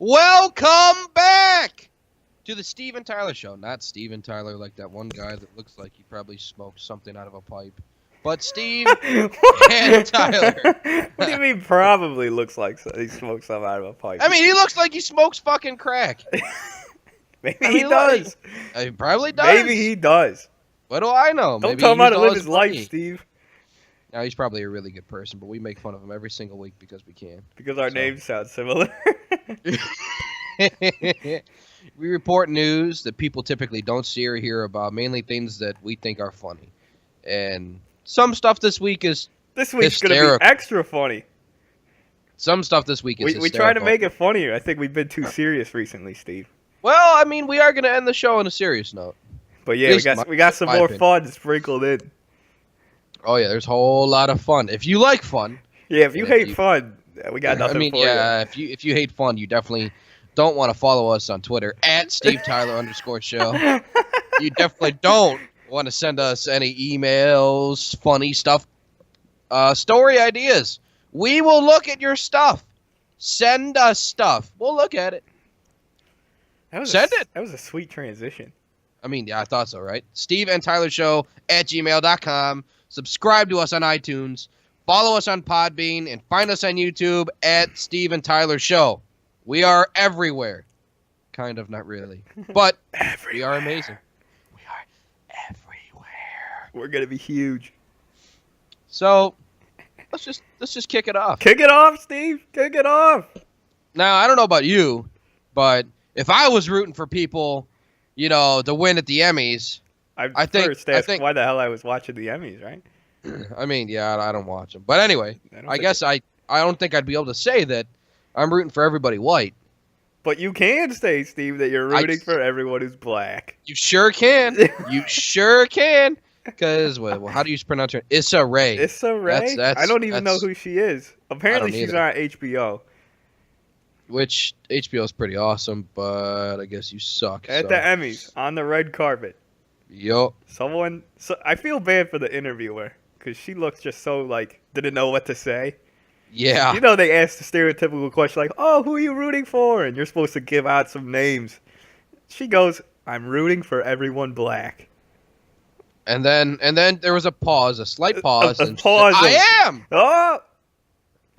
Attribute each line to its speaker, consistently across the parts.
Speaker 1: Welcome back to the Steve and Tyler Show. Not Steve and Tyler like that one guy that looks like he probably smoked something out of a pipe. But Steve and Tyler.
Speaker 2: What do you mean probably looks like he smokes something out of a pipe?
Speaker 1: I mean, he looks like he smokes fucking crack.
Speaker 2: Maybe he does.
Speaker 1: He probably does.
Speaker 2: Maybe he does.
Speaker 1: What do I know?
Speaker 2: Don't
Speaker 1: Maybe
Speaker 2: tell him how to live
Speaker 1: his
Speaker 2: his life, Steve.
Speaker 1: Now, he's probably a really good person, but we make fun of him every single week because we can.
Speaker 2: Because our names sound similar.
Speaker 1: We report news that people typically don't see or hear about, mainly things that we think are funny. And some stuff this week is
Speaker 2: This week's going to be extra funny.
Speaker 1: Some stuff this week is hysterical.
Speaker 2: We try to make it funnier. I think we've been too serious recently, Steve.
Speaker 1: Well, I mean, we are going to end the show on a serious note.
Speaker 2: But yeah, we got some more fun sprinkled in.
Speaker 1: Oh, yeah, there's a whole lot of fun. If you like fun.
Speaker 2: Yeah, if you hate fun, we got nothing for you.
Speaker 1: If you hate fun, you definitely don't want to follow us on Twitter, @SteveTyler_show. You definitely don't want to send us any emails, funny stuff, story ideas. We will look at your stuff. Send us stuff. We'll look at it. Send it.
Speaker 2: That was a sweet transition.
Speaker 1: I mean, yeah, I thought so, right? Steve&Tyler_show @gmail.com. Subscribe to us on iTunes. Follow us on Podbean. And find us on YouTube @Steve&Tyler_show. We are everywhere. Kind of, not really. But we are amazing. We are everywhere.
Speaker 2: We're going to be huge.
Speaker 1: So, let's just kick it off.
Speaker 2: Kick it off, Steve. Kick it off.
Speaker 1: Now, I don't know about you, but if I was rooting for people, to win at the Emmys, I think
Speaker 2: why the hell I was watching the Emmys, right?
Speaker 1: I mean, yeah, I don't watch them. But anyway, I guess I don't think I'd be able to say that I'm rooting for everybody white.
Speaker 2: But you can say, Steve, that you're rooting for everyone who's black.
Speaker 1: You sure can. You sure can. Because, how do you pronounce her? Issa Rae.
Speaker 2: Issa Rae? I don't even know who she is. Apparently she's on HBO.
Speaker 1: Which HBO is pretty awesome, but I guess you suck.
Speaker 2: At the Emmys, on the red carpet.
Speaker 1: Yup.
Speaker 2: I feel bad for the interviewer, because she looks just so, didn't know what to say.
Speaker 1: Yeah.
Speaker 2: They ask the stereotypical question, like, oh, who are you rooting for? And you're supposed to give out some names. She goes, I'm rooting for everyone black.
Speaker 1: And then there was a pause, a slight pause.
Speaker 2: A pause.
Speaker 1: I am!
Speaker 2: Oh!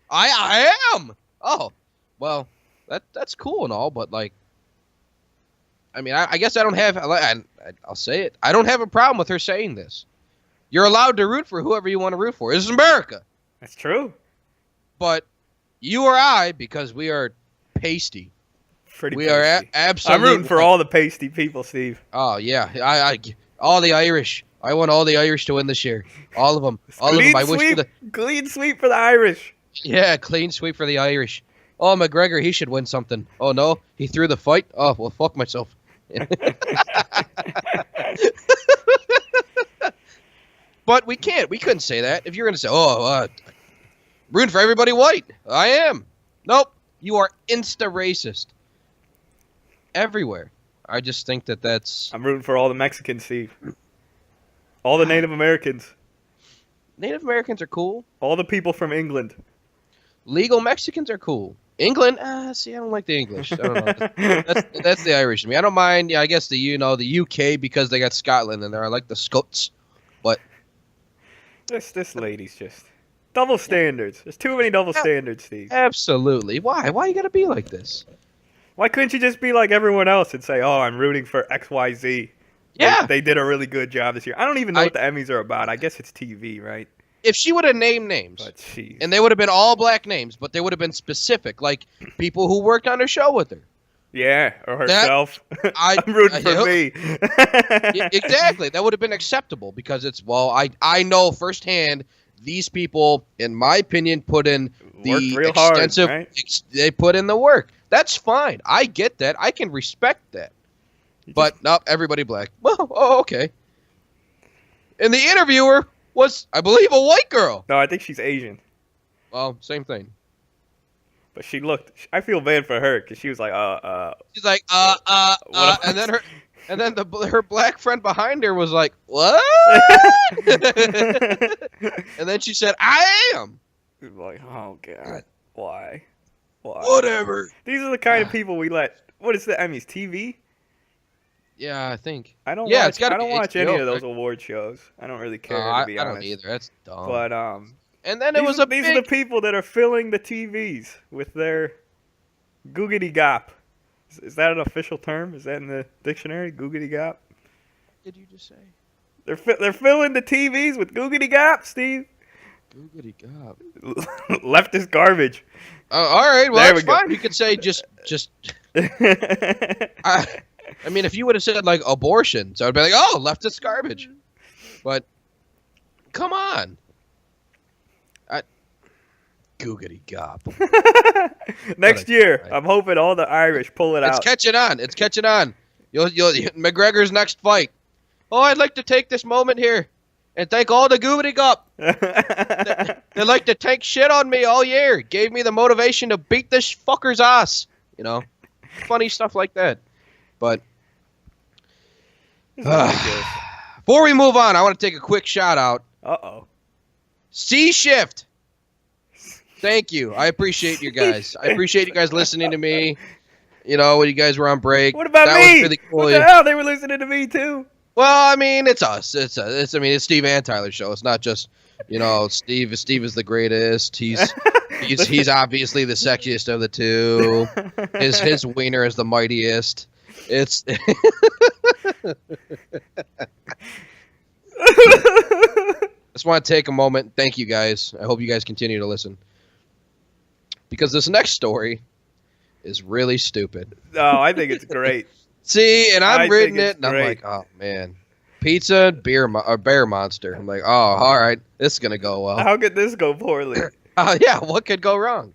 Speaker 1: I am! Oh, well... That's cool and all, but I guess I don't have. I'll say it. I don't have a problem with her saying this. You're allowed to root for whoever you want to root for. This is America.
Speaker 2: That's true.
Speaker 1: But you or I, because we are pasty.
Speaker 2: We
Speaker 1: are absolutely.
Speaker 2: I'm rooting for all the pasty people, Steve.
Speaker 1: Oh yeah, I all the Irish. I want all the Irish to win this year. All of them. All of them. I wish for the
Speaker 2: clean sweep for the Irish.
Speaker 1: Yeah, clean sweep for the Irish. Oh, McGregor, he should win something. Oh, no? He threw the fight? Oh, well, fuck myself. But we can't. We couldn't say that. If you're going to say, rooting for everybody white. I am. Nope. You are insta-racist. Everywhere. I just think that's...
Speaker 2: I'm rooting for all the Mexicans, Steve. All the Native Americans.
Speaker 1: Native Americans are cool.
Speaker 2: All the people from England.
Speaker 1: Legal Mexicans are cool. England, I don't like the English. I don't know. That's the Irish to me. I don't mind. Yeah, I guess the UK because they got Scotland in there. I like the Scots, but
Speaker 2: this lady's just double standards. There's too many double standards, Steve.
Speaker 1: Absolutely. Why? Why you gotta be like this?
Speaker 2: Why couldn't you just be like everyone else and say, "Oh, I'm rooting for XYZ"?
Speaker 1: Yeah,
Speaker 2: they did a really good job this year. I don't even know what the Emmys are about. I guess it's TV, right?
Speaker 1: If she would have named names, and they would have been all black names, but they would have been specific, like people who worked on her show with her.
Speaker 2: Yeah, or herself. I'm rooting for me.
Speaker 1: Exactly. That would have been acceptable because I know firsthand these people, in my opinion, put in the extensive...
Speaker 2: hard, right?
Speaker 1: They put in the work. That's fine. I get that. I can respect that. But, no, everybody black. Well, okay. And the interviewer... was, I believe, a white girl.
Speaker 2: No, I think she's Asian.
Speaker 1: Well, same thing.
Speaker 2: But she looked. I feel bad for her because she was like,
Speaker 1: She's like, and then her black friend behind her was like, what? And then she said, I am.
Speaker 2: Like, oh god, why?
Speaker 1: Whatever.
Speaker 2: These are the kind of people we let. What is the Emmys? TV?
Speaker 1: Yeah, I think.
Speaker 2: I don't
Speaker 1: Yeah,
Speaker 2: watch.
Speaker 1: it's got to
Speaker 2: I
Speaker 1: be
Speaker 2: don't watch
Speaker 1: HBO,
Speaker 2: any of those
Speaker 1: right?
Speaker 2: award shows. I don't really
Speaker 1: No,
Speaker 2: care, to be
Speaker 1: I don't
Speaker 2: honest.
Speaker 1: either. That's dumb.
Speaker 2: But
Speaker 1: and then it was a
Speaker 2: these
Speaker 1: big...
Speaker 2: are the people that are filling the TVs with their googity gop. Is that an official term? Is that in the dictionary? Googity gop.
Speaker 1: What did you just say?
Speaker 2: They're filling the TVs with googity gop, Steve.
Speaker 1: Googity gob.
Speaker 2: Leftist garbage.
Speaker 1: All right, well,
Speaker 2: There
Speaker 1: that's
Speaker 2: we go.
Speaker 1: fine. You could say just... I mean, if you would have said, like, abortion, so I'd be like, oh, leftist garbage. But, come on. Googity gob.
Speaker 2: Next year, I'm hoping all the Irish pull it out.
Speaker 1: It's catching on. It's catching on. You'll McGregor's next fight. Oh, I'd like to take this moment here and thank all the googity gob. They like to take shit on me all year. Gave me the motivation to beat this fucker's ass. You know, funny stuff like that. But before we move on, I want to take a quick shout out. C Shift. Thank you. I appreciate you guys. I appreciate you guys listening to me. You know, when you guys were on break.
Speaker 2: What about
Speaker 1: that
Speaker 2: me?
Speaker 1: Was really cool.
Speaker 2: What the hell? They were listening to me too.
Speaker 1: Well, I mean, it's us. It's Steve and Tyler show. It's not just, you know, Steve. Steve is the greatest. He's obviously the sexiest of the two. His wiener is the mightiest. It's. Just want to take a moment. Thank you guys. I hope you guys continue to listen. Because this next story is really stupid.
Speaker 2: No, I think it's great.
Speaker 1: See, and I'm reading it, and
Speaker 2: great.
Speaker 1: I'm like, oh, man. Pizza and bear monster. I'm like, oh, all right. This is going to go well.
Speaker 2: How could this go poorly?
Speaker 1: Yeah, what could go wrong?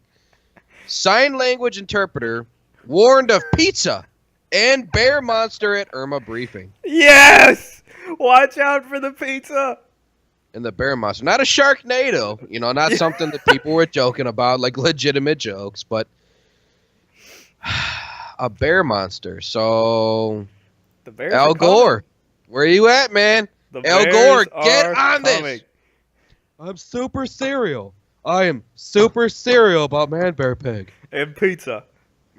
Speaker 1: Sign language interpreter warned of pizza and bear monster at Irma briefing.
Speaker 2: Yes! Watch out for the pizza.
Speaker 1: And the bear monster. Not a Sharknado. You know, not something that people were joking about, like legitimate jokes, but a bear monster. So,
Speaker 2: the bears
Speaker 1: Al Gore, where are you at, man? Al Gore, get on this. I'm super serial. I am super serial about Man Bear Pig.
Speaker 2: And pizza.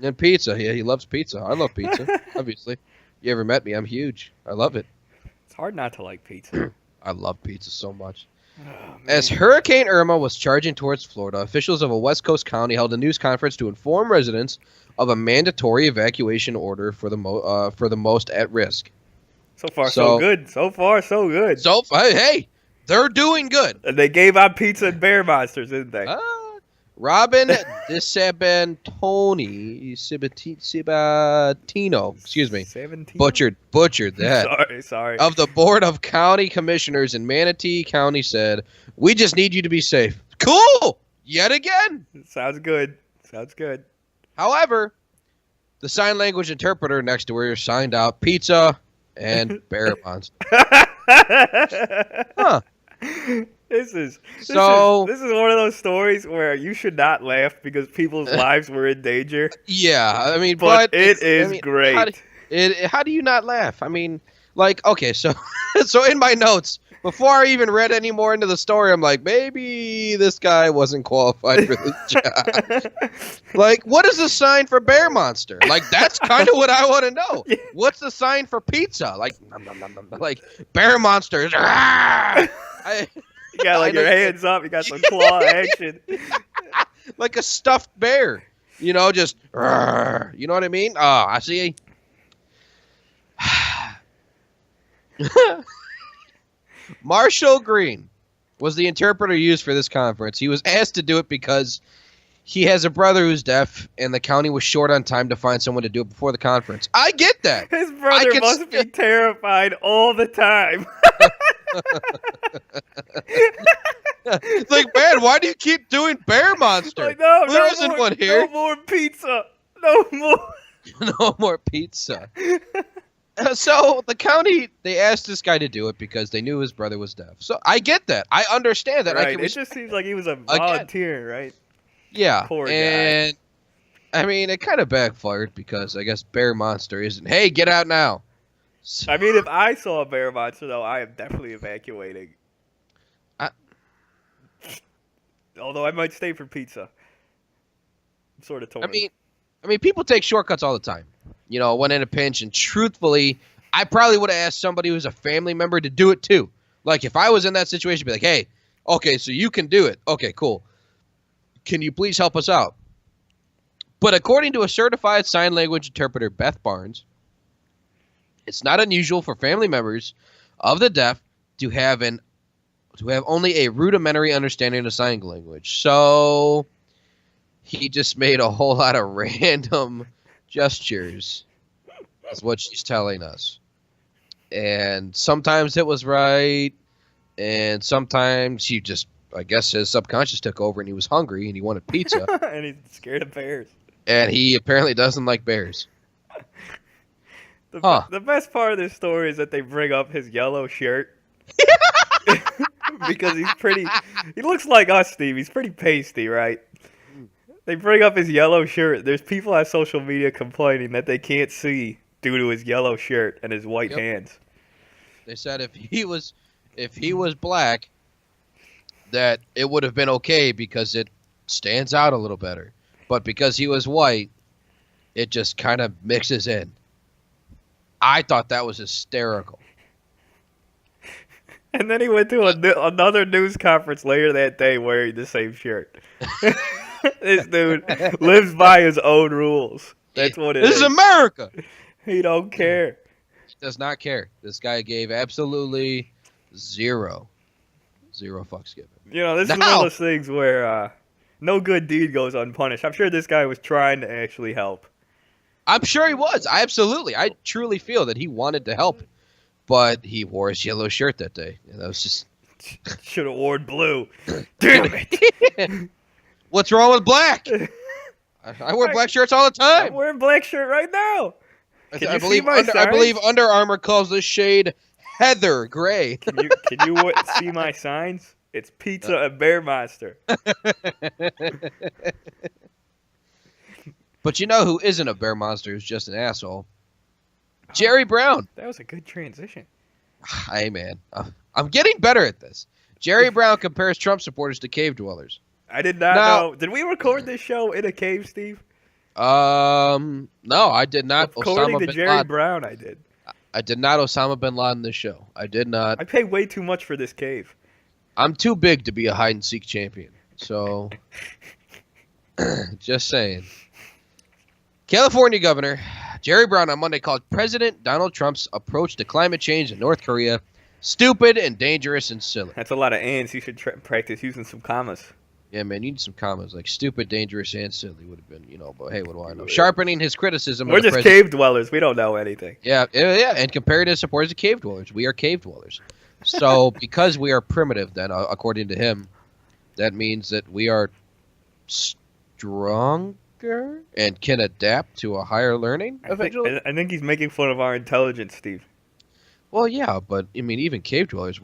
Speaker 1: And pizza. Yeah, he loves pizza. I love pizza, obviously. You ever met me? I'm huge. I love it.
Speaker 2: It's hard not to like pizza.
Speaker 1: I love pizza so much. As Hurricane Irma was charging towards Florida, officials of a West Coast county held a news conference to inform residents of a mandatory evacuation order for the most at risk.
Speaker 2: So far, so good. So far, so good.
Speaker 1: So hey, they're doing good.
Speaker 2: And they gave out pizza and bear monsters, didn't they?
Speaker 1: Robin Sabatino, excuse me,
Speaker 2: 17?
Speaker 1: butchered that.
Speaker 2: Sorry.
Speaker 1: Of the Board of County Commissioners in Manatee County said, "We just need you to be safe." Cool. Yet again.
Speaker 2: Sounds good.
Speaker 1: However, the sign language interpreter next to her signed out pizza and bear monster. Huh.
Speaker 2: This is one of those stories where you should not laugh because people's lives were in danger.
Speaker 1: Yeah, I mean,
Speaker 2: but it is great.
Speaker 1: How do you not laugh? I mean, like, okay, so in my notes, before I even read any more into the story, I'm like, maybe this guy wasn't qualified for this job. Like, what is the sign for bear monster? Like, that's kind of what I want to know.
Speaker 2: Yeah.
Speaker 1: What's the sign for pizza? Like, like bear monsters.
Speaker 2: You got like your hands up. You got some claw action.
Speaker 1: Like a stuffed bear. You know, just, you know what I mean? Oh, I see. Marshall Green was the interpreter used for this conference. He was asked to do it because he has a brother who's deaf, and the county was short on time to find someone to do it before the conference. I get that.
Speaker 2: His brother must be terrified all the time.
Speaker 1: It's like, man, why do you keep doing bear monster?
Speaker 2: Like, no,
Speaker 1: there isn't one here.
Speaker 2: No more pizza. No more.
Speaker 1: No more pizza. So the county, they asked this guy to do it because they knew his brother was deaf. So I get that. I understand that.
Speaker 2: Right. It just seems like he was a volunteer, right?
Speaker 1: Yeah.
Speaker 2: Poor
Speaker 1: guy. I mean, it kind of backfired because I guess bear monster isn't, hey, get out now. So,
Speaker 2: I mean, if I saw a bear monster, though, I am definitely evacuating. Although I might stay for pizza. sort of torn.
Speaker 1: I mean, people take shortcuts all the time. You know, when in a pinch, and truthfully, I probably would have asked somebody who's a family member to do it too. Like, if I was in that situation, I'd be like, hey, okay, so you can do it. Okay, cool. Can you please help us out? But according to a certified sign language interpreter, Beth Barnes, it's not unusual for family members of the deaf to have only a rudimentary understanding of sign language. So he just made a whole lot of random gestures, is what she's telling us. And sometimes it was right, and sometimes he just, I guess his subconscious took over and he was hungry and he wanted pizza.
Speaker 2: And he's scared of bears.
Speaker 1: And he apparently doesn't like bears.
Speaker 2: The best part of this story is that they bring up his yellow shirt. Because he looks like us, Steve. He's pretty pasty, right? They bring up his yellow shirt. There's people on social media complaining that they can't see due to his yellow shirt and his white hands.
Speaker 1: They said if he was black, that it would have been okay because it stands out a little better. But because he was white, it just kind of mixes in. I thought that was hysterical.
Speaker 2: And then he went to another news conference later that day wearing the same shirt. This dude lives by his own rules. That's what it is.
Speaker 1: This is America.
Speaker 2: He don't care.
Speaker 1: He does not care. This guy gave absolutely zero fucks given.
Speaker 2: You know, this is one of those things where no good deed goes unpunished. I'm sure this guy was trying to actually help.
Speaker 1: I'm sure he was. I truly feel that he wanted to help. But he wore his yellow shirt that day. And that was just...
Speaker 2: Should have worn blue. Damn it.
Speaker 1: What's wrong with black? I wear black shirts all the time.
Speaker 2: I'm wearing black shirt right now.
Speaker 1: I believe Under Armour calls this shade heather gray.
Speaker 2: Can you see my signs? It's pizza and bear monster.
Speaker 1: But you know who isn't a bear monster, who's just an asshole? Jerry Brown.
Speaker 2: That was a good transition.
Speaker 1: Hey, man. I'm getting better at this. Jerry Brown compares Trump supporters to cave dwellers.
Speaker 2: I did not know. Did we record this show in a cave, Steve?
Speaker 1: No, I did not.
Speaker 2: According to Jerry Brown, I did.
Speaker 1: I did not Osama bin Laden this show. I did not.
Speaker 2: I paid way too much for this cave.
Speaker 1: I'm too big to be a hide-and-seek champion. So, just saying. California Governor Jerry Brown on Monday called President Donald Trump's approach to climate change in North Korea stupid and dangerous and silly.
Speaker 2: That's a lot of ands. You should practice using some commas.
Speaker 1: Yeah, man, you need some commas. Like stupid, dangerous, and silly would have been, but hey, what do I know? Sharpening his criticism.
Speaker 2: We're just cave dwellers. We don't know anything.
Speaker 1: Yeah, and compared to supporters of cave dwellers. We are cave dwellers. So because we are primitive, then, according to him, that means that we are stronger and can adapt to a higher learning eventually.
Speaker 2: I think he's making fun of our intelligence, Steve.
Speaker 1: Well, yeah, but I mean, even cave dwellers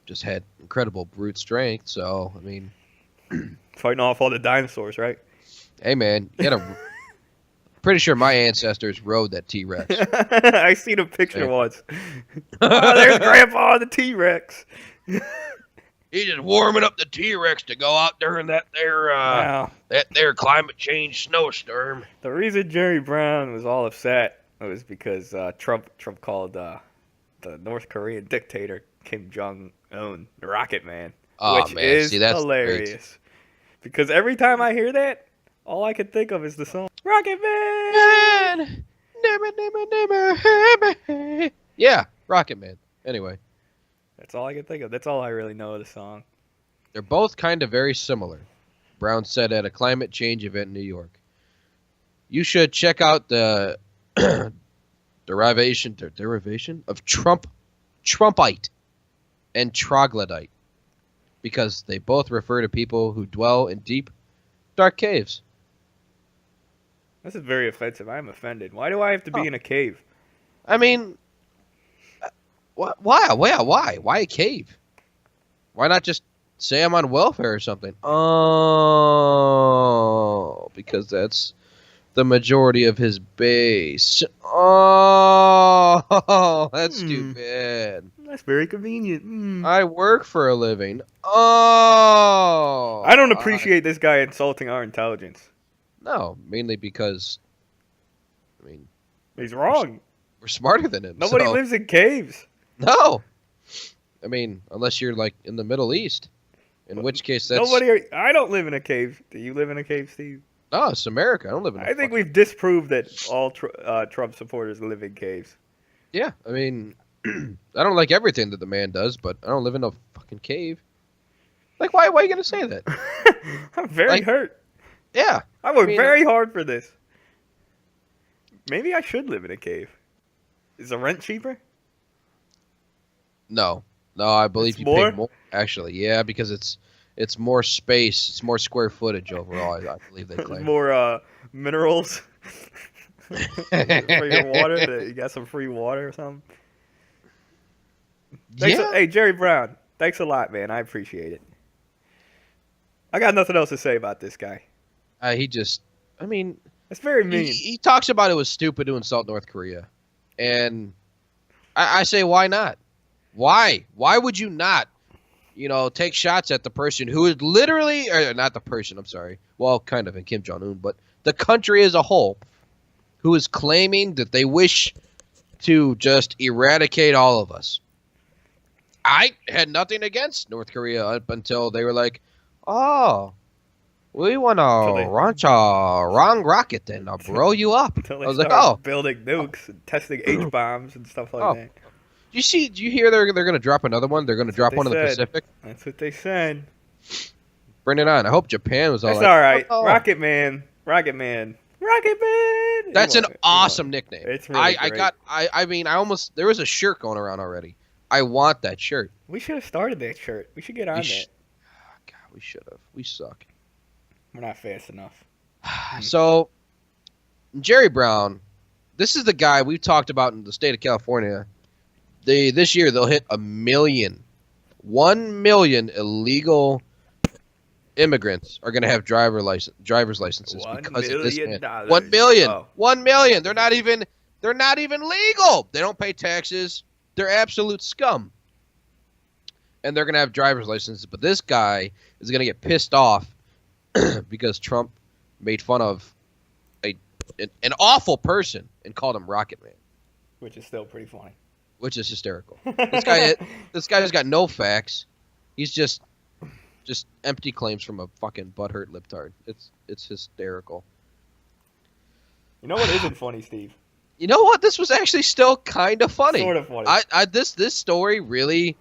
Speaker 1: just had incredible brute strength. So I mean,
Speaker 2: fighting off all the dinosaurs, right?
Speaker 1: Hey, man, pretty sure my ancestors rode that T-Rex.
Speaker 2: I seen a picture once. Oh, there's Grandpa the T-Rex.
Speaker 1: He's just warming up the T-Rex to go out during that their climate change snowstorm.
Speaker 2: The reason Jerry Brown was all upset was because Trump called the North Korean dictator Kim Jong-un the Rocket Man, which is hilarious. Great. Because every time I hear that, all I can think of is the song Rocket Man.
Speaker 1: Yeah, Rocket Man. Anyway.
Speaker 2: That's all I can think of. That's all I really know of the song.
Speaker 1: They're both kind of very similar, Brown said at a climate change event in New York. You should check out the derivation of Trumpite and troglodyte, because they both refer to people who dwell in deep, dark caves.
Speaker 2: This is very offensive. I'm offended. Why do I have to be in a cave?
Speaker 1: I mean... Why? Why a cave? Why not just say I'm on welfare or something? Oh, because that's the majority of his base. Oh, that's stupid.
Speaker 2: That's very convenient.
Speaker 1: I work for a living. Oh.
Speaker 2: I don't appreciate this guy insulting our intelligence.
Speaker 1: No, mainly because, I mean,
Speaker 2: he's wrong.
Speaker 1: We're smarter than him.
Speaker 2: Nobody lives in caves.
Speaker 1: No. I mean, unless you're like in the Middle East, in which case that's
Speaker 2: I don't live in a cave. Do you live in a cave, Steve?
Speaker 1: No, it's America. I don't live in.
Speaker 2: I think we've disproved that all Trump supporters live in caves.
Speaker 1: Yeah, I mean, I don't like everything that the man does, but I don't live in a fucking cave. Like, why are you gonna say that?
Speaker 2: I'm very hurt.
Speaker 1: Yeah,
Speaker 2: I worked very hard for this. Maybe I should live in a cave. Is the rent cheaper?
Speaker 1: No, I believe you pay more. Actually, yeah, because it's more space, it's more square footage overall. I believe they claim.
Speaker 2: More minerals for your water. You got some free water or something. Hey, Jerry Brown, thanks a lot, man. I appreciate it. I got nothing else to say about this guy.
Speaker 1: It's
Speaker 2: very mean.
Speaker 1: He talks about it was stupid to insult North Korea, and I say, why not? Why would you not? Take shots at the person who is literally, or not the person, I'm sorry. Well, kind of in Kim Jong-un, but the country as a whole, who is claiming that they wish to just eradicate all of us. I had nothing against North Korea up until they were like, oh, we want to launch a wrong rocket and blow you up.
Speaker 2: Until they start building nukes and testing H-bombs and stuff like that.
Speaker 1: Do you hear they're going to drop another one? They're going to drop one in the Pacific?
Speaker 2: That's what they said.
Speaker 1: Bring it on. I hope Japan was all
Speaker 2: That's all right. Oh. Rocket Man.
Speaker 1: That's an awesome nickname.
Speaker 2: It's really
Speaker 1: great. There was a shirt going around already. I want that shirt.
Speaker 2: We should have started that shirt. We should get on that.
Speaker 1: God, we should have. We suck.
Speaker 2: We're not fast enough.
Speaker 1: So, Jerry Brown, this is the guy we've talked about in the state of California. This year they'll hit 1 million. 1 million illegal immigrants are going to have driver's licenses because of this man. $1 million. Oh. 1 million. They're not even legal. They don't pay taxes. They're absolute scum. And they're going to have driver's licenses. But this guy is going to get pissed off because Trump made fun of an awful person and called him Rocket Man.
Speaker 2: Which is still pretty funny.
Speaker 1: Which is hysterical. This guy has got no facts. He's just empty claims from a fucking butthurt libtard. It's hysterical.
Speaker 2: You know what isn't funny, Steve?
Speaker 1: You know what? This was actually still kind of funny.
Speaker 2: Sort of funny.
Speaker 1: This story really.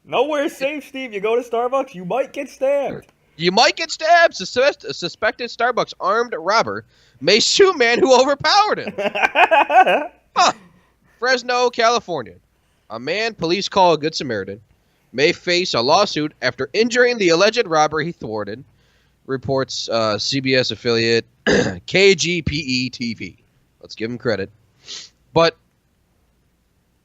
Speaker 2: Nowhere safe, Steve. You go to Starbucks, you might get stabbed.
Speaker 1: You might get stabbed. A suspected Starbucks armed robber may sue man who overpowered him. Huh. Fresno, California. A man police call a Good Samaritan may face a lawsuit after injuring the alleged robber he thwarted, reports CBS affiliate KGPE-TV. Let's give him credit. But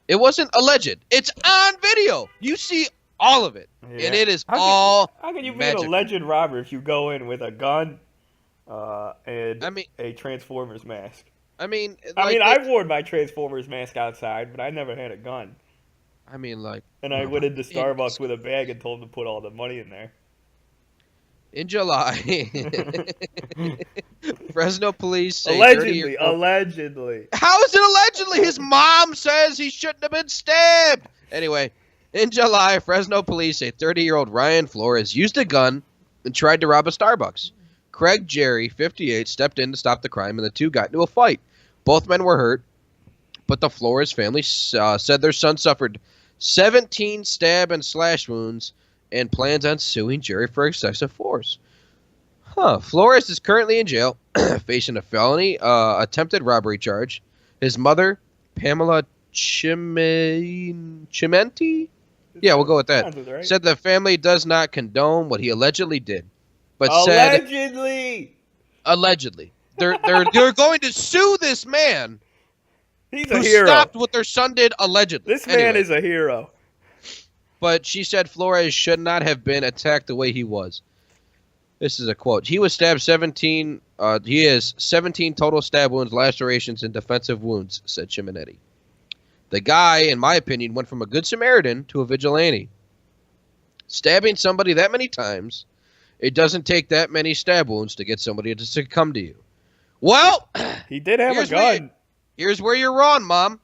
Speaker 1: it wasn't alleged. It's on video. You see all of it. Yeah. And it is
Speaker 2: How can you be an alleged robber if you go in with a gun and a Transformers mask? I've worn my Transformers mask outside, but I never had a gun. And I went into Starbucks with a bag and told them to put all the money in there.
Speaker 1: In July, Fresno police say
Speaker 2: Allegedly.
Speaker 1: How is it allegedly? His mom says he shouldn't have been stabbed. Anyway, in July, Fresno police say 30-year-old Ryan Flores used a gun and tried to rob a Starbucks. Craig Jerry, 58, stepped in to stop the crime, and the two got into a fight. Both men were hurt, but the Flores family said their son suffered 17 stab and slash wounds and plans on suing Jerry for excessive force. Flores is currently in jail, facing a felony attempted robbery charge. His mother, Pamela Chimenti? Yeah, we'll go with that. Right. Said the family does not condone what he allegedly did. But allegedly. They're going to sue this man.
Speaker 2: He's a hero.
Speaker 1: Stopped what their son did allegedly.
Speaker 2: This man is a hero.
Speaker 1: But she said Flores should not have been attacked the way he was. This is a quote. He was stabbed 17. He has 17 total stab wounds, lacerations, and defensive wounds, said Chiminetti. The guy, in my opinion, went from a good Samaritan to a vigilante. Stabbing somebody that many times, it doesn't take that many stab wounds to get somebody to succumb to you. Well,
Speaker 2: he did have a gun.
Speaker 1: Here's where you're wrong, Mom.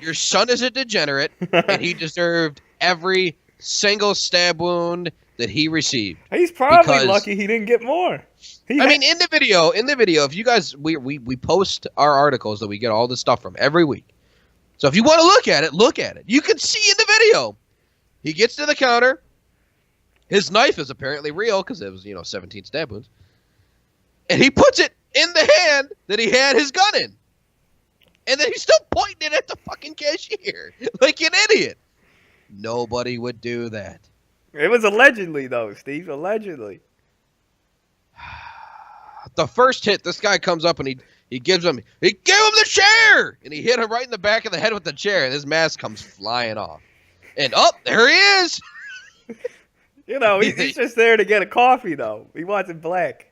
Speaker 1: Your son is a degenerate, and he deserved every single stab wound that he received.
Speaker 2: He's probably lucky he didn't get more.
Speaker 1: In the video, if you guys, we post our articles that we get all this stuff from every week. So if you want to look at it. You can see in the video. He gets to the counter. His knife is apparently real because it was, 17 stab wounds. And he puts it in the hand that he had his gun in. And then he's still pointing it at the fucking cashier like an idiot. Nobody would do that.
Speaker 2: It was allegedly, though, Steve. Allegedly.
Speaker 1: The first hit, this guy comes up and he gave him the chair! And he hit him right in the back of the head with the chair, and his mask comes flying off. And there he is!
Speaker 2: He's just there to get a coffee, though. He wants it black.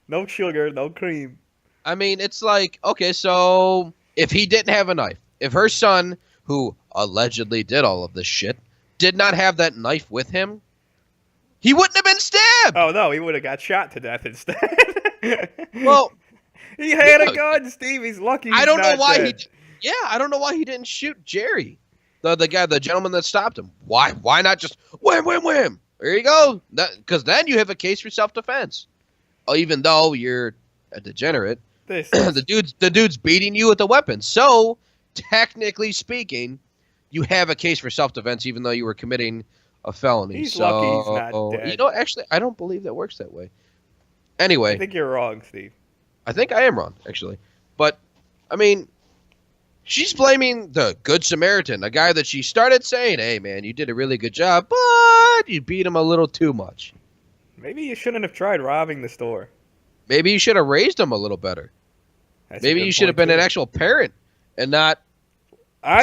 Speaker 2: No sugar, no cream. I
Speaker 1: mean, it's like, okay, so if he didn't have a knife, if her son, who allegedly did all of this shit, did not have that knife with him, he wouldn't have been stabbed.
Speaker 2: Oh, no, he would have got shot to death instead.
Speaker 1: Well,
Speaker 2: he had a gun, Steve. He's lucky he's
Speaker 1: I don't know why
Speaker 2: dead.
Speaker 1: I don't know why he didn't shoot Jerry, the gentleman that stopped him. Why not just wham? There you go. Because then you have a case for self-defense. Even though you're a degenerate, the dude's beating you with a weapon. So technically speaking, you have a case for self-defense, even though you were committing a felony.
Speaker 2: He's lucky he's not dead.
Speaker 1: Actually, I don't believe that works that way. Anyway,
Speaker 2: I think you're wrong, Steve.
Speaker 1: I think I am wrong, actually. But I mean, she's blaming the Good Samaritan, a guy that she started saying, "Hey, man, you did a really good job, but you beat him a little too much."
Speaker 2: Maybe you shouldn't have tried robbing the store.
Speaker 1: Maybe you should have raised him a little better. Maybe you should have been an actual parent and not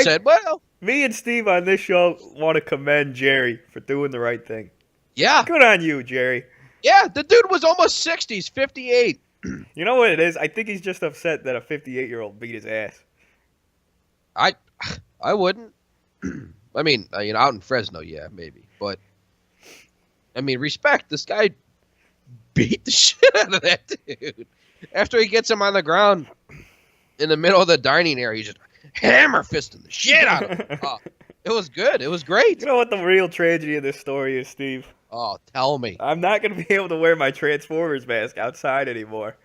Speaker 1: said, well.
Speaker 2: Me and Steve on this show want to commend Jerry for doing the right thing.
Speaker 1: Yeah.
Speaker 2: Good on you, Jerry.
Speaker 1: Yeah, the dude was almost 60. He's 58.
Speaker 2: You know what it is? I think he's just upset that a 58-year-old beat his ass.
Speaker 1: I wouldn't. I mean, out in Fresno, yeah, maybe. But, I mean, respect. This guy beat the shit out of that dude. After he gets him on the ground in the middle of the dining area, he's just hammer fisting the shit out of him. It was good. It was great.
Speaker 2: You know what the real tragedy of this story is, Steve?
Speaker 1: Oh, tell me.
Speaker 2: I'm not going to be able to wear my Transformers mask outside anymore.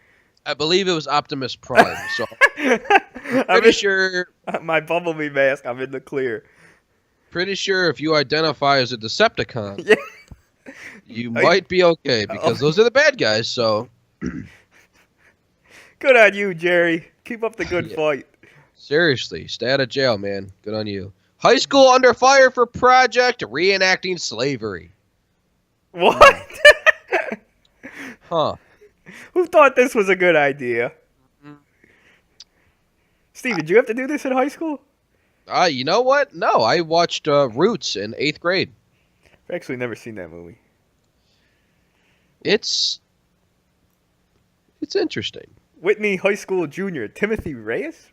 Speaker 1: I believe it was Optimus Prime. So pretty sure
Speaker 2: my Bumblebee mask, I'm in the clear.
Speaker 1: Pretty sure if you identify as a Decepticon, you might be okay because those are the bad guys. So
Speaker 2: good on you, Jerry. Keep up the good fight.
Speaker 1: Seriously, stay out of jail, man. Good on you. High school under fire for project reenacting slavery.
Speaker 2: What?
Speaker 1: Huh.
Speaker 2: Who thought this was a good idea? Steve, did you have to do this in high school?
Speaker 1: You know what? No, I watched Roots in 8th grade.
Speaker 2: I've actually never seen that movie.
Speaker 1: It's interesting.
Speaker 2: Whitney High School junior Timothy Reyes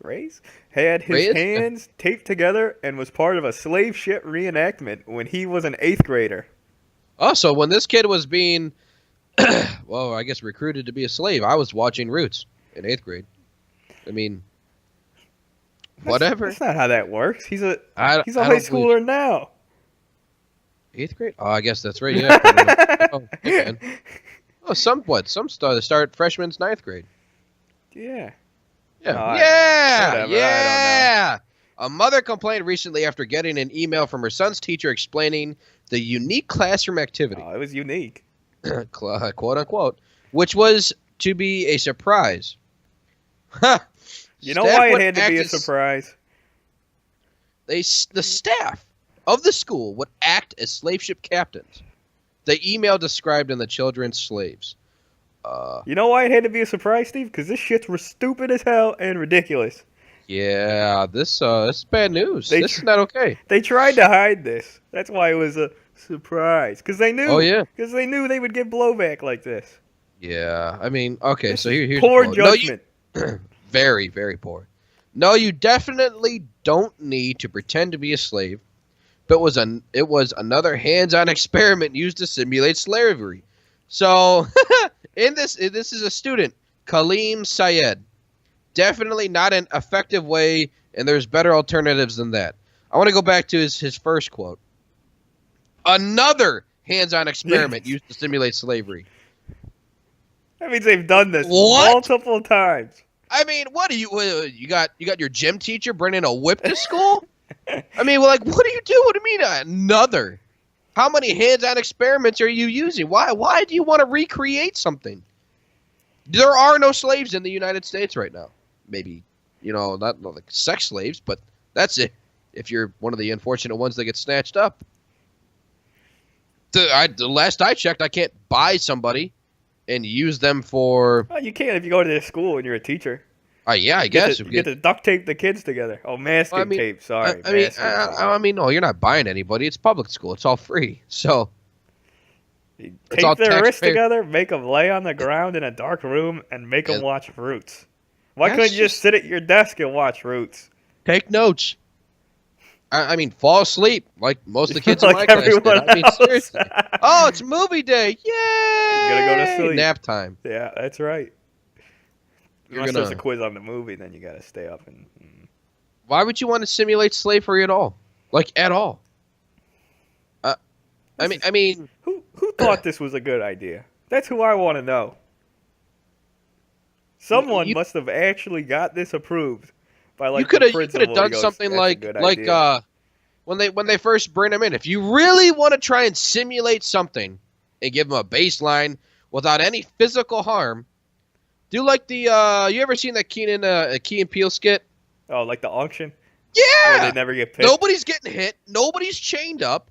Speaker 2: had his hands taped together and was part of a slave ship reenactment when he was an 8th grader.
Speaker 1: Oh, so when this kid was being, well, I guess recruited to be a slave, I was watching Roots in 8th grade. I mean, whatever.
Speaker 2: That's not how that works. He's a high schooler now.
Speaker 1: 8th grade? Oh, I guess that's right. Yeah. Some start freshman's 9th grade.
Speaker 2: Yeah.
Speaker 1: Yeah. Yeah. A mother complained recently after getting an email from her son's teacher explaining the unique classroom activity.
Speaker 2: Oh, it was unique.
Speaker 1: Quote unquote. Which was to be a surprise.
Speaker 2: You know why it had to be a surprise?
Speaker 1: The staff of the school would act as slave ship captains. The email described in the children's slaves.
Speaker 2: You know why it had to be a surprise, Steve? Because this shit's stupid as hell and ridiculous.
Speaker 1: Yeah, this is bad news. This is not okay.
Speaker 2: They tried to hide this. That's why it was a surprise. Because they knew.
Speaker 1: Oh, yeah.
Speaker 2: Because they knew they would get blowback like this.
Speaker 1: Yeah, I mean, okay, so here's
Speaker 2: poor judgment.
Speaker 1: Very, very poor. No, you definitely don't need to pretend to be a slave. But it was another hands-on experiment used to simulate slavery. So, this is a student Kaleem Syed. Definitely not an effective way, and there's better alternatives than that. I want to go back to his first quote. Another hands-on experiment used to simulate slavery.
Speaker 2: That means they've done this multiple times.
Speaker 1: I mean, what do you got your gym teacher bringing a whip to school? I mean, well, like, what are you doing? What do you mean another? How many hands-on experiments are you using? Why do you want to recreate something? There are no slaves in the United States right now. Maybe, not like sex slaves, but that's it. If you're one of the unfortunate ones that get snatched up. The last I checked, I can't buy somebody and use them for...
Speaker 2: Oh, you can if you go to this school and you're a teacher.
Speaker 1: Yeah, I guess.
Speaker 2: You get to duct tape the kids together. Oh, masking tape. Sorry.
Speaker 1: I mean, no, you're not buying anybody. It's public school. It's all free. So...
Speaker 2: You tape their wrists together, make them lay on the ground in a dark room, and make them watch Roots. Why couldn't you just sit at your desk and watch Roots?
Speaker 1: Take notes. I mean, fall asleep like most of the kids in my class did. I mean, seriously. Oh, it's movie day. Yay!
Speaker 2: You're going to go to sleep.
Speaker 1: Nap time.
Speaker 2: Yeah, that's right. Unless there's a quiz on the movie, then you got to stay up.
Speaker 1: Why would you want to simulate slavery at all? Like, at all? I mean...
Speaker 2: Who thought this was a good idea? That's who I want to know. Someone must have actually got this approved. You
Speaker 1: could have done something like when they first bring them in. If you really want to try and simulate something and give them a baseline without any physical harm, do like the you ever seen that Key and Peele skit?
Speaker 2: Oh, like the auction?
Speaker 1: Yeah.
Speaker 2: Where they never get picked.
Speaker 1: Nobody's getting hit. Nobody's chained up,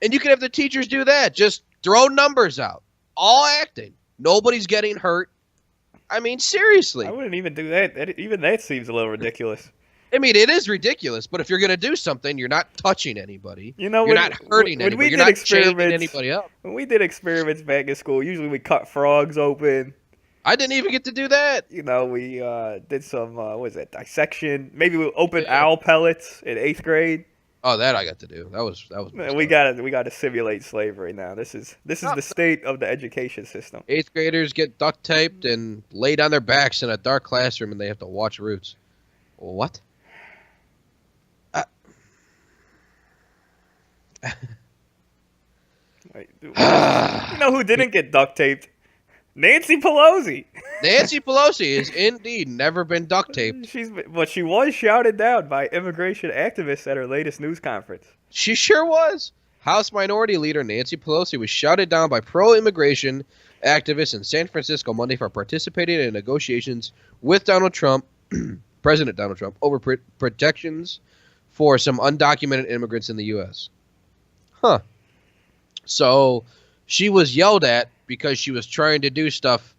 Speaker 1: and you can have the teachers do that. Just throw numbers out, all acting. Nobody's getting hurt. I mean, seriously.
Speaker 2: I wouldn't even do that. Even that seems a little ridiculous.
Speaker 1: I mean, it is ridiculous, but if you're going to do something, you're not touching anybody. You're not hurting anybody. You're not chaining anybody up.
Speaker 2: When we did experiments back in school, usually we cut frogs open.
Speaker 1: I didn't even get to do that.
Speaker 2: We did some, dissection. Maybe we opened owl pellets in 8th grade.
Speaker 1: Oh, that I got to do. That was.
Speaker 2: We got to simulate slavery now. This is the state of the education system.
Speaker 1: 8th graders get duct taped and laid on their backs in a dark classroom, and they have to watch Roots. What?
Speaker 2: You know who didn't get duct taped? Nancy Pelosi.
Speaker 1: Nancy Pelosi has indeed never been duct taped.
Speaker 2: But she was shouted down by immigration activists at her latest news conference.
Speaker 1: She sure was. House Minority Leader Nancy Pelosi was shouted down by pro-immigration activists in San Francisco Monday for participating in negotiations with Donald Trump, President Donald Trump, over protections for some undocumented immigrants in the U.S. Huh. So she was yelled at because she was trying to do stuff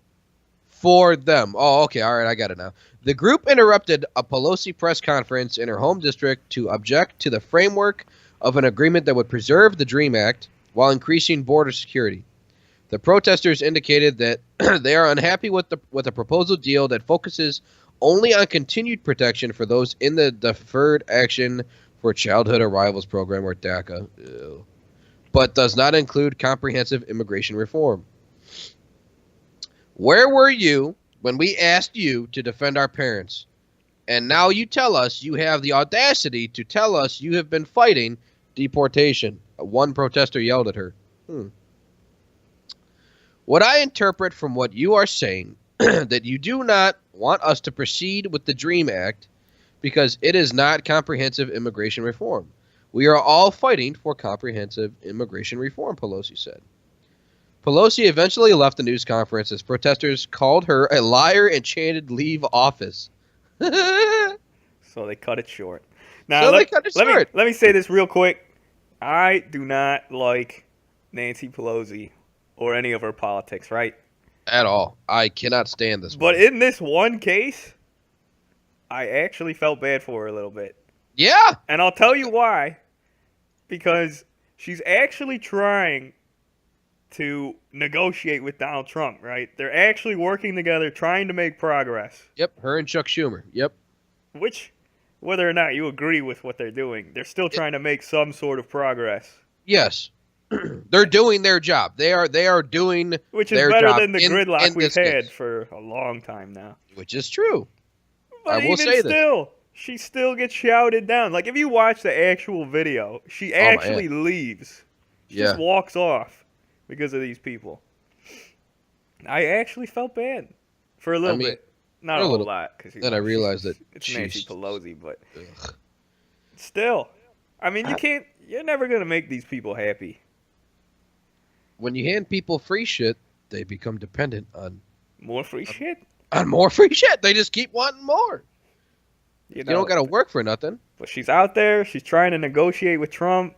Speaker 1: for them. Oh, okay. All right. I got it now. The group interrupted a Pelosi press conference in her home district to object to the framework of an agreement that would preserve the DREAM Act while increasing border security. The protesters indicated that they are unhappy with a proposal deal that focuses only on continued protection for those in the Deferred Action for Childhood Arrivals program, or DACA, but does not include comprehensive immigration reform. Where were you when we asked you to defend our parents? And now you tell us you have the audacity to tell us you have been fighting deportation. One protester yelled at her. What I interpret from what you are saying, that you do not want us to proceed with the DREAM Act because it is not comprehensive immigration reform. We are all fighting for comprehensive immigration reform, Pelosi said. Pelosi eventually left the news conference as protesters called her a liar and chanted leave office.
Speaker 2: So they cut it short. Now,
Speaker 1: let
Speaker 2: me say this real quick. I do not like Nancy Pelosi or any of her politics, right?
Speaker 1: At all. I cannot stand this
Speaker 2: But in this one case, I actually felt bad for her a little bit.
Speaker 1: Yeah.
Speaker 2: And I'll tell you why. Because she's actually trying to negotiate with Donald Trump, right? They're actually working together, trying to make progress.
Speaker 1: Yep, her and Chuck Schumer. Yep.
Speaker 2: Which, whether or not you agree with what they're doing, they're still trying to make some sort of progress.
Speaker 1: Yes. They're doing their job. They are doing
Speaker 2: which is
Speaker 1: their
Speaker 2: better
Speaker 1: job
Speaker 2: than the gridlock we've had
Speaker 1: case.
Speaker 2: for a long time now.
Speaker 1: Which is true.
Speaker 2: But
Speaker 1: I will say this.
Speaker 2: She still gets shouted down. Like if you watch the actual video, she actually leaves. She just walks off because of these people. I actually felt bad for a little bit. Not a whole lot.
Speaker 1: Then I realized that
Speaker 2: it's Nancy Pelosi, but still. I mean, you're never going to make these people happy.
Speaker 1: When you hand people free shit, they become dependent on...
Speaker 2: More free shit?
Speaker 1: On more free shit. They just keep wanting more. You don't got to work for nothing.
Speaker 2: But she's out there. She's trying to negotiate with Trump.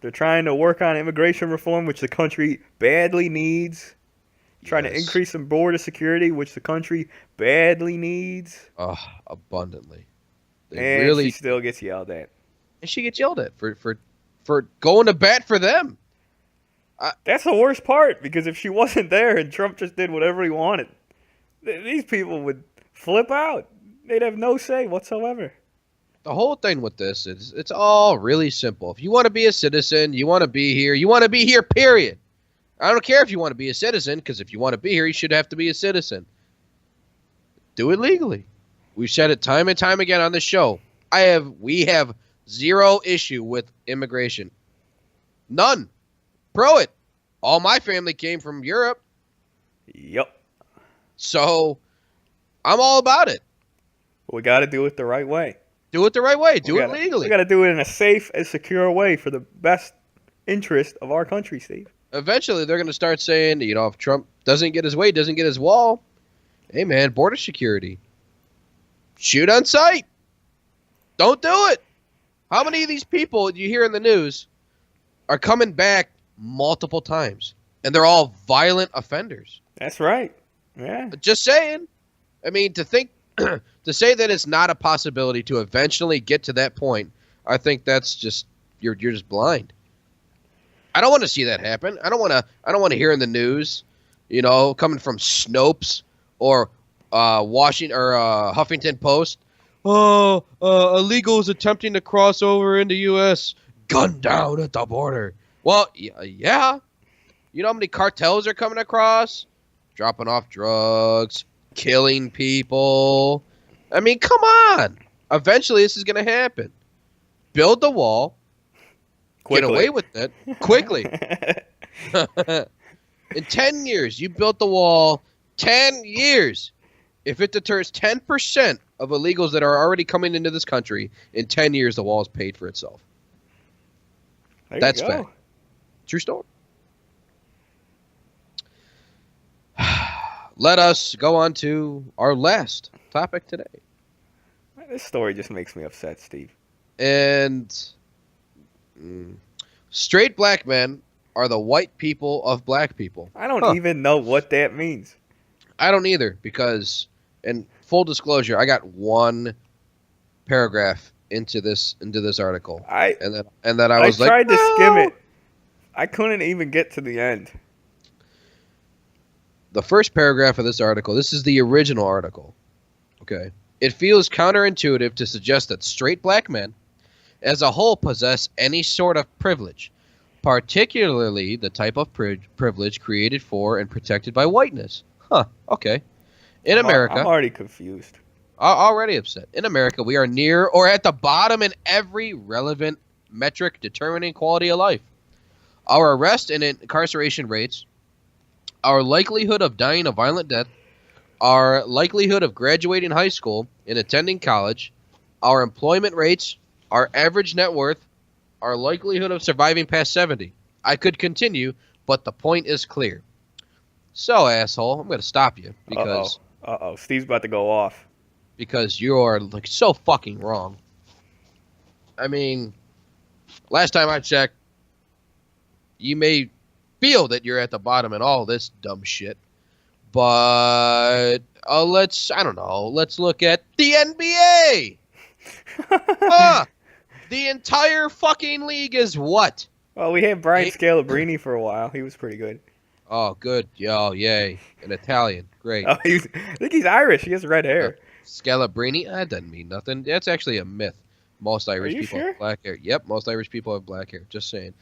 Speaker 2: They're trying to work on immigration reform, which the country badly needs. Trying to increase some border security, which the country badly needs.
Speaker 1: Oh, abundantly.
Speaker 2: And she still gets yelled at.
Speaker 1: And she gets yelled at for going to bat for them.
Speaker 2: That's the worst part, because if she wasn't there and Trump just did whatever he wanted, these people would flip out. They'd have no say whatsoever.
Speaker 1: The whole thing with this is it's all really simple. If you want to be a citizen, you want to be here, period. I don't care if you want to be a citizen, because if you want to be here, you should have to be a citizen. Do it legally. We've said it time and time again on the show. We have zero issue with immigration. None. Pro it. All my family came from Europe.
Speaker 2: Yep.
Speaker 1: So, I'm all about it.
Speaker 2: We got to do it the right way.
Speaker 1: Do it the right way. Do it legally.
Speaker 2: We got to do it in a safe and secure way for the best interest of our country, Steve.
Speaker 1: Eventually, they're going to start saying, if Trump doesn't get his way, doesn't get his wall, hey, man, border security. Shoot on sight. Don't do it. How many of these people you hear in the news are coming back multiple times? And they're all violent offenders.
Speaker 2: That's right. Yeah.
Speaker 1: Just saying. I mean, to say that it's not a possibility to eventually get to that point, I think that's just, you're just blind. I don't want to see that happen. I don't want to hear in the news, coming from Snopes or Huffington Post. Oh, illegals attempting to cross over into U.S. gunned down at the border. Well, yeah. You know how many cartels are coming across? Dropping off drugs, killing people. I mean, come on. Eventually, this is going to happen. Build the wall. Quickly. Get away with it quickly. In 10 years, you built the wall. 10 years. If it deters 10% of illegals that are already coming into this country, in 10 years, the wall is paid for itself. That's fact. True story. Let us go on to our last topic today.
Speaker 2: This story just makes me upset, Steve.
Speaker 1: And straight black men are the white people of black people.
Speaker 2: I don't even know what that means.
Speaker 1: I don't either, because, and full disclosure, I got one paragraph into this article, and then I was
Speaker 2: tried to skim it. I couldn't even get to the end.
Speaker 1: The first paragraph of this article, this is the original article. Okay. It feels counterintuitive to suggest that straight black men as a whole possess any sort of privilege, particularly the type of privilege created for and protected by whiteness. Okay. In America...
Speaker 2: I'm already confused.
Speaker 1: Already upset. In America, we are near or at the bottom in every relevant metric determining quality of life. Our arrest and incarceration rates, our likelihood of dying a violent death, our likelihood of graduating high school and attending college, our employment rates, our average net worth, our likelihood of surviving past 70. I could continue, but the point is clear. So, asshole, I'm going to stop you because...
Speaker 2: Uh-oh. Steve's about to go off.
Speaker 1: Because you're so fucking wrong. I mean, last time I checked, you may feel that you're at the bottom in all this dumb shit. But let's look at the NBA. The entire fucking league is what?
Speaker 2: Well, we had Brian Scalabrine for a while. He was pretty good.
Speaker 1: Oh, good. Oh, yay. An Italian. Great.
Speaker 2: Oh, I think he's Irish. He has red hair.
Speaker 1: Scalabrine? That doesn't mean nothing. That's actually a myth. Most Irish people have black hair. Yep, most Irish people have black hair. Just saying.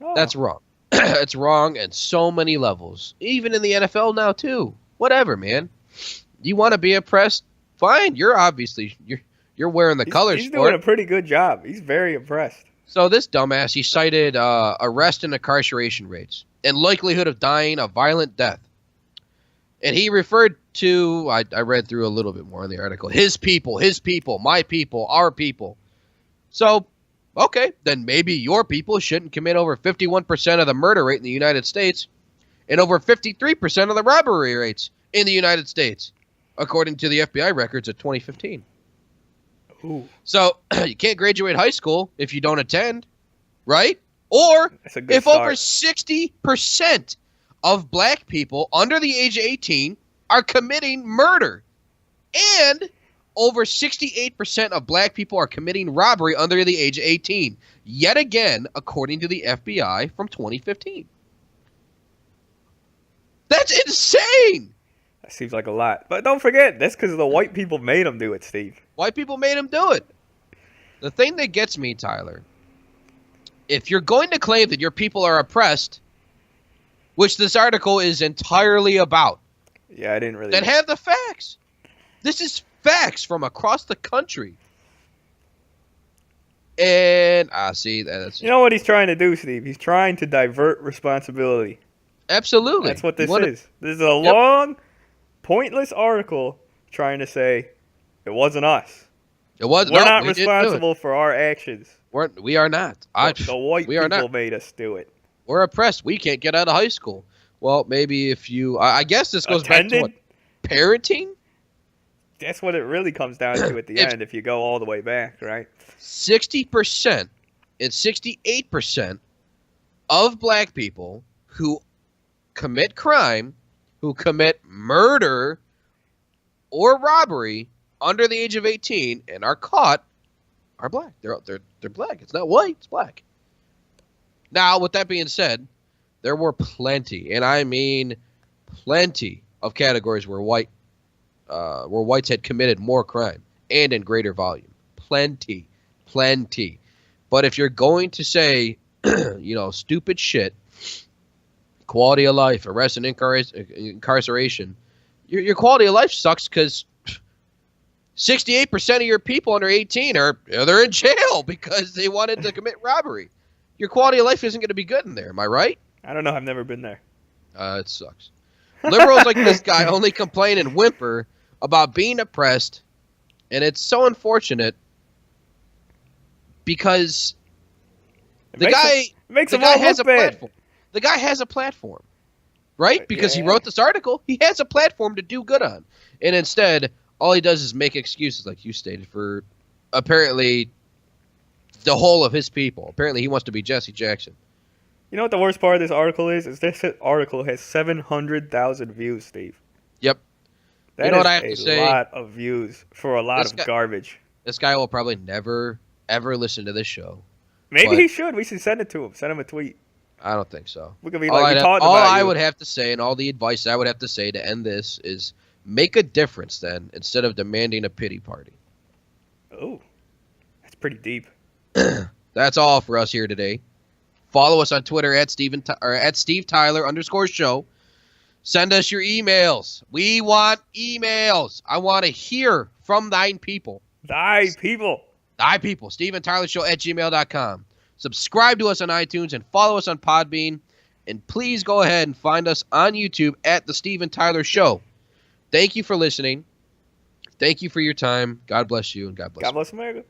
Speaker 1: Oh. That's wrong. It's wrong at so many levels. Even in the NFL now too. Whatever, man. You want to be oppressed? Fine. You're wearing the colors.
Speaker 2: He's doing a pretty good job. He's very impressed.
Speaker 1: So this dumbass, he cited arrest and incarceration rates and likelihood of dying a violent death. And he referred to, I read through a little bit more in the article, his people, my people, our people. So, okay, then maybe your people shouldn't commit over 51% of the murder rate in the United States and over 53% of the robbery rates in the United States, according to the FBI records of 2015.
Speaker 2: Ooh.
Speaker 1: So you can't graduate high school if you don't attend, right? Or if
Speaker 2: start.
Speaker 1: Over 60% of black people under the age of 18 are committing murder, and over 68% of black people are committing robbery under the age of 18. Yet again, according to the FBI from 2015. That's insane.
Speaker 2: That seems like a lot. But don't forget, that's because the white people made them do it, Steve.
Speaker 1: White people made them do it. The thing that gets me, Tyler, if you're going to claim that your people are oppressed, which this article is entirely about,
Speaker 2: yeah, I didn't really.
Speaker 1: Then have the facts. This is facts from across the country. And see, that's
Speaker 2: you know what he's trying to do, Steve? He's trying to divert responsibility.
Speaker 1: Absolutely.
Speaker 2: That's what this is. This is a long, pointless article trying to say it wasn't us.
Speaker 1: It was.
Speaker 2: We're not responsible for our actions.
Speaker 1: We are not.
Speaker 2: The white people made us do it.
Speaker 1: We're oppressed. We can't get out of high school. Well, maybe if you... I guess this goes back to what? Parenting?
Speaker 2: That's what it really comes down to at the end if you go all the way back, right?
Speaker 1: 60% and 68% of black people who commit crime, who commit murder or robbery under the age of 18 and are caught are black. They're black. It's not white. It's black. Now, with that being said, there were plenty, and I mean plenty, of categories where whites had committed more crime and in greater volume. Plenty. But if you're going to say, stupid shit, quality of life, arrest and incarceration, your quality of life sucks because 68% of your people under 18 they're in jail because they wanted to commit robbery. Your quality of life isn't going to be good in there. Am I right?
Speaker 2: I don't know. I've never been there.
Speaker 1: It sucks. Liberals like this guy only complain and whimper about being oppressed, and it's so unfortunate because the guy has a platform. The guy has a platform, right? Because he wrote this article. He has a platform to do good on. And instead, all he does is make excuses, like you stated, for apparently the whole of his people. Apparently he wants to be Jesse Jackson.
Speaker 2: You know what the worst part of this article is? This article has 700,000 views, Steve.
Speaker 1: Yep.
Speaker 2: That is what I have to say? A lot of views for a lot of garbage.
Speaker 1: This guy will probably never, ever listen to this show.
Speaker 2: Maybe he should. We should send it to him. Send him a tweet.
Speaker 1: I don't think so.
Speaker 2: We could be like, all
Speaker 1: I would have to say, and all the advice I would have to say to end this is make a difference then, instead of demanding a pity party.
Speaker 2: Oh, that's pretty deep.
Speaker 1: That's all for us here today. Follow us on Twitter at Steve Tyler_show. Send us your emails. We want emails. I want to hear from thine people.
Speaker 2: Thy people.
Speaker 1: Steve&Tyler@gmail.com. Subscribe to us on iTunes and follow us on Podbean. And please go ahead and find us on YouTube at The Steve and Tyler Show. Thank you for listening. Thank you for your time. God bless you and God bless
Speaker 2: America.